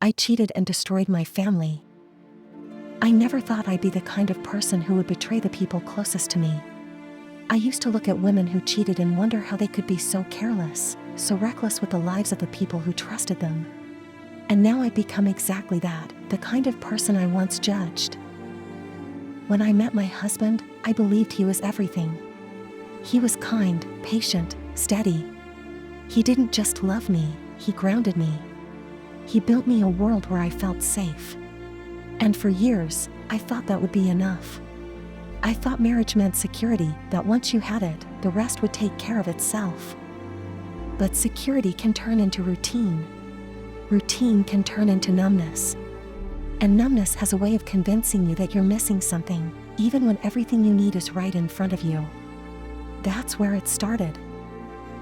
I cheated and destroyed my family. I never thought I'd be the kind of person who would betray the people closest to me. I used to look at women who cheated and wonder how they could be so careless, so reckless with the lives of the people who trusted them. And now I've become exactly that, the kind of person I once judged. When I met my husband, I believed he was everything. He was kind, patient, steady. He didn't just love me, he grounded me. He built me a world where I felt safe. And for years, I thought that would be enough. I thought marriage meant security, that once you had it, the rest would take care of itself. But security can turn into routine. Routine can turn into numbness. And numbness has a way of convincing you that you're missing something, even when everything you need is right in front of you. That's where it started.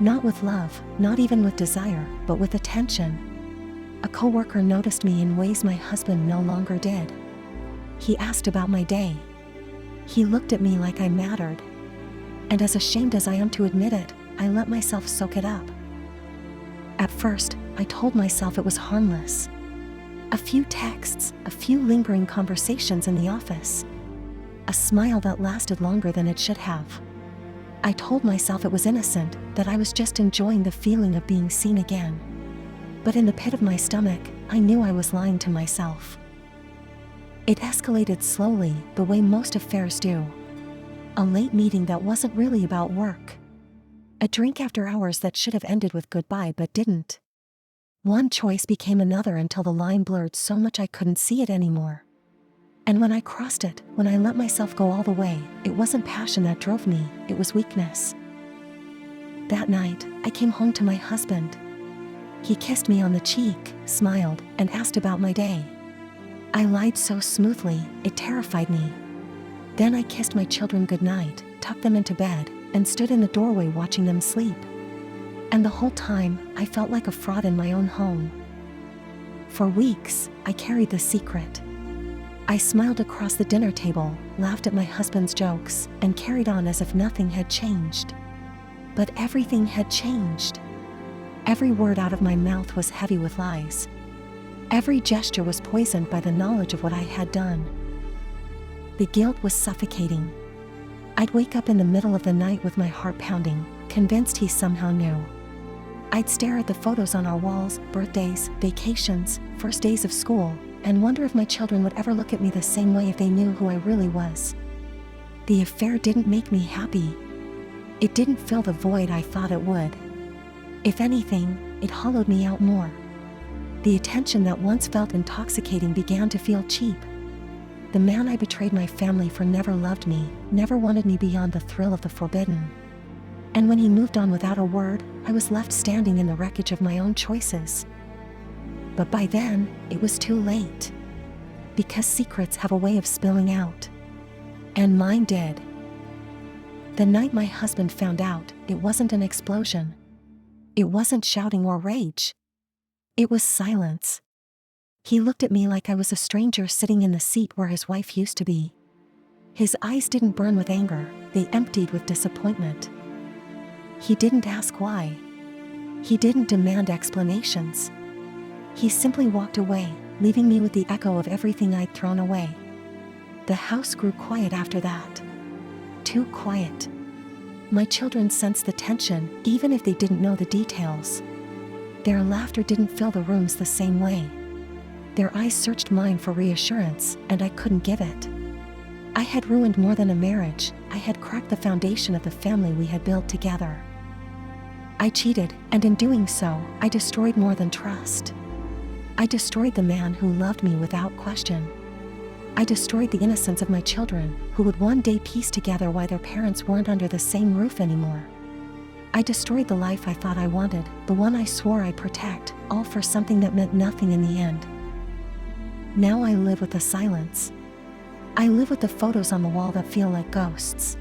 Not with love, not even with desire, but with attention. A coworker noticed me in ways my husband no longer did. He asked about my day. He looked at me like I mattered. And as ashamed as I am to admit it, I let myself soak it up. At first, I told myself it was harmless. A few texts, a few lingering conversations in the office. A smile that lasted longer than it should have. I told myself it was innocent, that I was just enjoying the feeling of being seen again. But in the pit of my stomach, I knew I was lying to myself. It escalated slowly, the way most affairs do. A late meeting that wasn't really about work. A drink after hours that should have ended with goodbye but didn't. One choice became another until the line blurred so much I couldn't see it anymore. And when I crossed it, when I let myself go all the way, it wasn't passion that drove me, it was weakness. That night, I came home to my husband. He kissed me on the cheek, smiled, and asked about my day. I lied so smoothly, it terrified me. Then I kissed my children goodnight, tucked them into bed, and stood in the doorway watching them sleep. And the whole time, I felt like a fraud in my own home. For weeks, I carried the secret. I smiled across the dinner table, laughed at my husband's jokes, and carried on as if nothing had changed. But everything had changed. Every word out of my mouth was heavy with lies. Every gesture was poisoned by the knowledge of what I had done. The guilt was suffocating. I'd wake up in the middle of the night with my heart pounding, convinced he somehow knew. I'd stare at the photos on our walls, birthdays, vacations, first days of school, and wonder if my children would ever look at me the same way if they knew who I really was. The affair didn't make me happy. It didn't fill the void I thought it would. If anything, it hollowed me out more. The attention that once felt intoxicating began to feel cheap. The man I betrayed my family for never loved me, never wanted me beyond the thrill of the forbidden. And when he moved on without a word, I was left standing in the wreckage of my own choices. But by then, it was too late. Because secrets have a way of spilling out. And mine did. The night my husband found out, it wasn't an explosion. It wasn't shouting or rage. It was silence. He looked at me like I was a stranger sitting in the seat where his wife used to be. His eyes didn't burn with anger, they emptied with disappointment. He didn't ask why. He didn't demand explanations. He simply walked away, leaving me with the echo of everything I'd thrown away. The house grew quiet after that. Too quiet. My children sensed the tension, even if they didn't know the details. Their laughter didn't fill the rooms the same way. Their eyes searched mine for reassurance, and I couldn't give it. I had ruined more than a marriage, I had cracked the foundation of the family we had built together. I cheated, and in doing so, I destroyed more than trust. I destroyed the man who loved me without question. I destroyed the innocence of my children, who would one day piece together why their parents weren't under the same roof anymore. I destroyed the life I thought I wanted, the one I swore I'd protect, all for something that meant nothing in the end. Now I live with the silence. I live with the photos on the wall that feel like ghosts.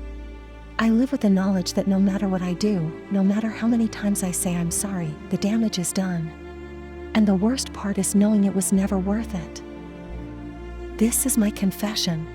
I live with the knowledge that no matter what I do, no matter how many times I say I'm sorry, the damage is done. And the worst part is knowing it was never worth it. This is my confession.